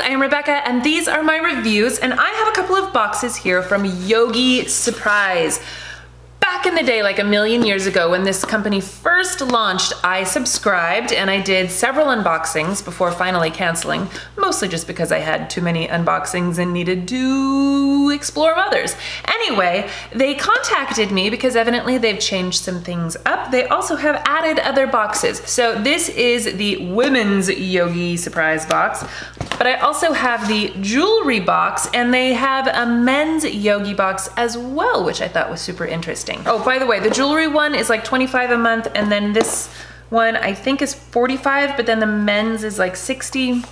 I am Rebecca and these are my reviews, and I have a couple of boxes here from Yogi Surprise. Back in the day, like a million years ago, when this company first launched, I subscribed and I did several unboxings before finally canceling, mostly just because I had too many unboxings and needed to explore others. Anyway, they contacted me because evidently they've changed some things up. They also have added other boxes. So this is the women's Yogi Surprise box, but I also have the jewelry box, and they have a men's Yogi box as well, which I thought was super interesting. Oh, by the way, the jewelry one is like $25 a month, and then this one I think is $45, but then the men's is like $60.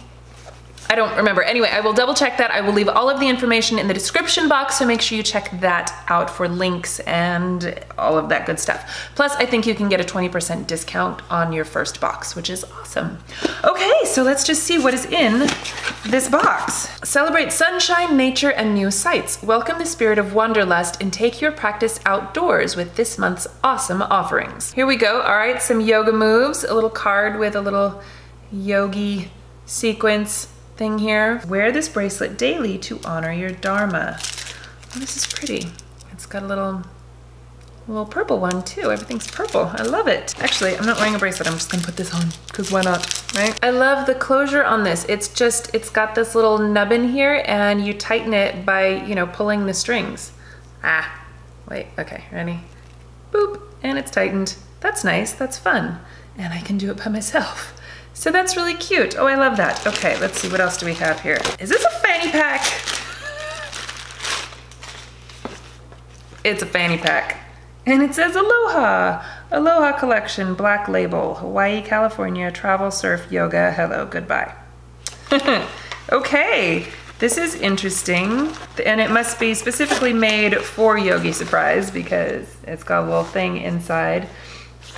I don't remember. Anyway, I will double check that. I will leave all of the information in the description box, so make sure you check that out for links and all of that good stuff. Plus, I think you can get a 20% discount on your first box, which is awesome. Okay, so let's just see what is in this box. Celebrate sunshine, nature, and new sights. Welcome the spirit of wanderlust and take your practice outdoors with this month's awesome offerings. Here we go. All right, some yoga moves, a little card with a little yogi sequence thing here. Wear this bracelet daily to honor your dharma. Oh, this is pretty. It's got a little purple one too. Everything's purple. I love it. Actually, I'm not wearing a bracelet. I'm just gonna put this on because why not, right? I love the closure on this. It's got this little nubbin here, and you tighten it by, you know, pulling the strings. Ah, wait, okay, ready? Boop, and it's tightened. That's nice, that's fun. And I can do it by myself. So that's really cute. Oh, I love that. Okay, let's see, what else do we have here? Is this a fanny pack? It's a fanny pack. And it says Aloha. Aloha collection, black label, Hawaii, California, travel, surf, yoga, hello, goodbye. Okay, this is interesting. And it must be specifically made for Yogi Surprise because it's got a little thing inside.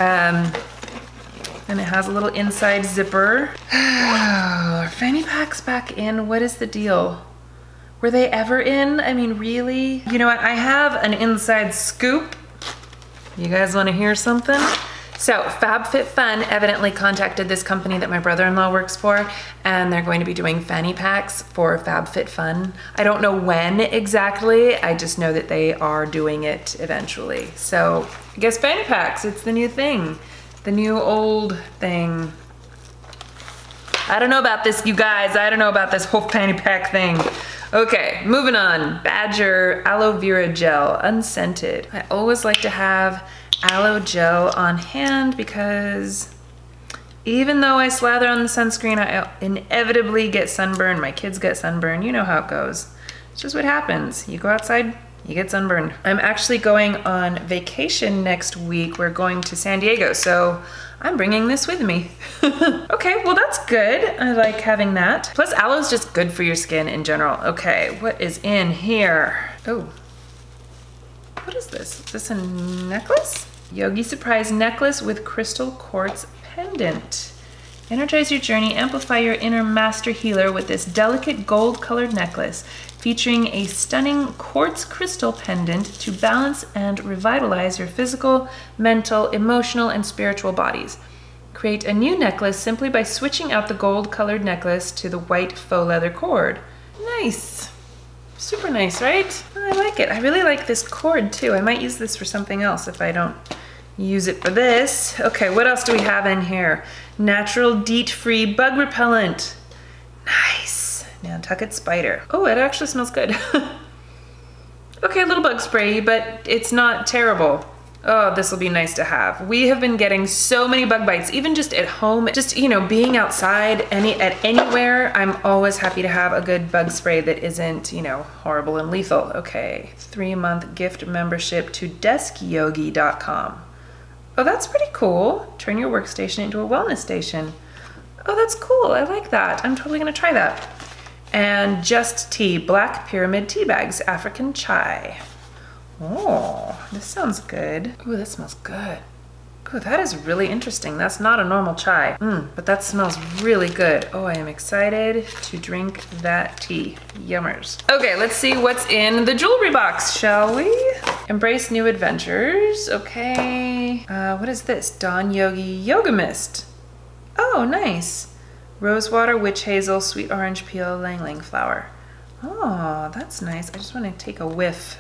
And it has a little inside zipper. Are fanny packs back in? What is the deal? Were they ever in? I mean, really? You know what? I have an inside scoop. You guys want to hear something? So FabFitFun evidently contacted this company that my brother-in-law works for, and they're going to be doing fanny packs for FabFitFun. I don't know when exactly. I just know that they are doing it eventually. So I guess fanny packs, it's the new thing. The new old thing. I don't know about this, you guys. I don't know about this whole fanny pack thing. Okay, moving on. Badger Aloe Vera Gel, unscented. I always like to have aloe gel on hand because even though I slather on the sunscreen, I inevitably get sunburned. My kids get sunburned. You know how it goes. It's just what happens. You go outside, you get sunburned. I'm actually going on vacation next week. We're going to San Diego, so I'm bringing this with me. Okay, well that's good. I like having that. Plus aloe is just good for your skin in general. Okay, what is in here? Oh, what is this? Is this a necklace? Yogi Surprise necklace with crystal quartz pendant. Energize your journey, amplify your inner master healer with this delicate gold-colored necklace featuring a stunning quartz crystal pendant to balance and revitalize your physical, mental, emotional, and spiritual bodies. Create a new necklace simply by switching out the gold-colored necklace to the white faux leather cord. Nice. Super nice, right? I like it. I really like this cord too. I might use this for something else if I don't use it for this. Okay, what else do we have in here? Natural DEET-free bug repellent. Nice. Nantucket spider. Oh, it actually smells good. Okay, a little bug spray, but it's not terrible. Oh, this will be nice to have. We have been getting so many bug bites, even just at home, just, you know, being outside at anywhere. I'm always happy to have a good bug spray that isn't, you know, horrible and lethal. Okay, 3-month gift membership to deskyogi.com. Oh, that's pretty cool. Turn your workstation into a wellness station. Oh, that's cool. I like that. I'm totally gonna try that. And JusTea Black Pyramid Tea Bags, African Chai. Oh, this sounds good. Oh, that smells good. Oh, that is really interesting. That's not a normal chai, but that smells really good. Oh, I am excited to drink that tea. Yummers. Okay, let's see what's in the jewelry box, shall we? Embrace new adventures. Okay. What is this? Dawn Yogi Yoga Mist. Oh, nice. Rosewater, witch hazel, sweet orange peel, lang lang flower. Oh, that's nice. I just want to take a whiff.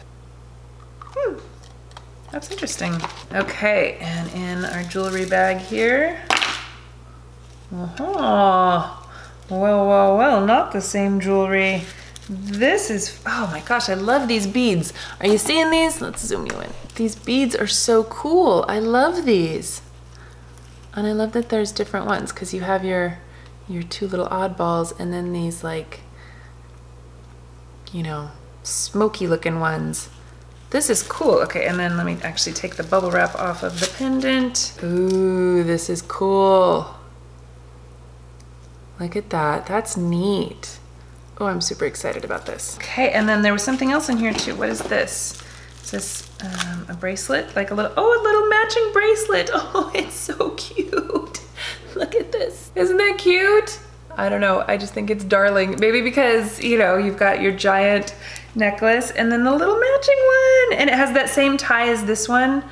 That's interesting. Okay, and in our jewelry bag here. Oh, well, not the same jewelry. This is, oh my gosh, I love these beads. Are you seeing these? Let's zoom you in. These beads are so cool. I love these. And I love that there's different ones because you have your two little oddballs and then these like, you know, smoky looking ones. This is cool. Okay, and then let me actually take the bubble wrap off of the pendant. Ooh, this is cool. Look at that, that's neat. Oh, I'm super excited about this. Okay, and then there was something else in here too. What is this? Is this a bracelet? Like a little matching bracelet. Oh, it's so cute. Look at this. Isn't that cute? I don't know, I just think it's darling. Maybe because, you know, you've got your giant necklace and then the little matching one. And it has that same tie as this one.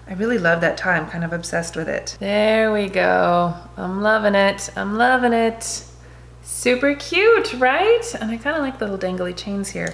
I really love that tie, I'm kind of obsessed with it. There we go. I'm loving it, I'm loving it. Super cute, right? And I kind of like the little dangly chains here.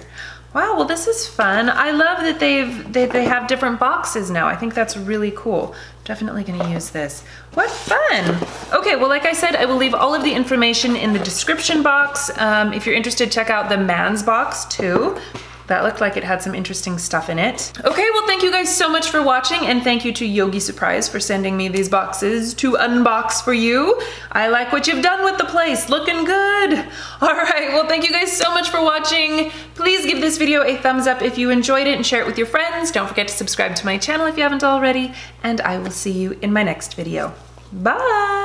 Wow, well this is fun. I love that they have different boxes now. I think that's really cool. Definitely gonna use this. What fun! Okay, well like I said, I will leave all of the information in the description box. If you're interested, check out the man's box too. That looked like it had some interesting stuff in it. Okay, well thank you guys so much for watching, and thank you to Yogi Surprise for sending me these boxes to unbox for you. I like what you've done with the place, looking good. All right, well thank you guys so much for watching. Please give this video a thumbs up if you enjoyed it and share it with your friends. Don't forget to subscribe to my channel if you haven't already, and I will see you in my next video. Bye.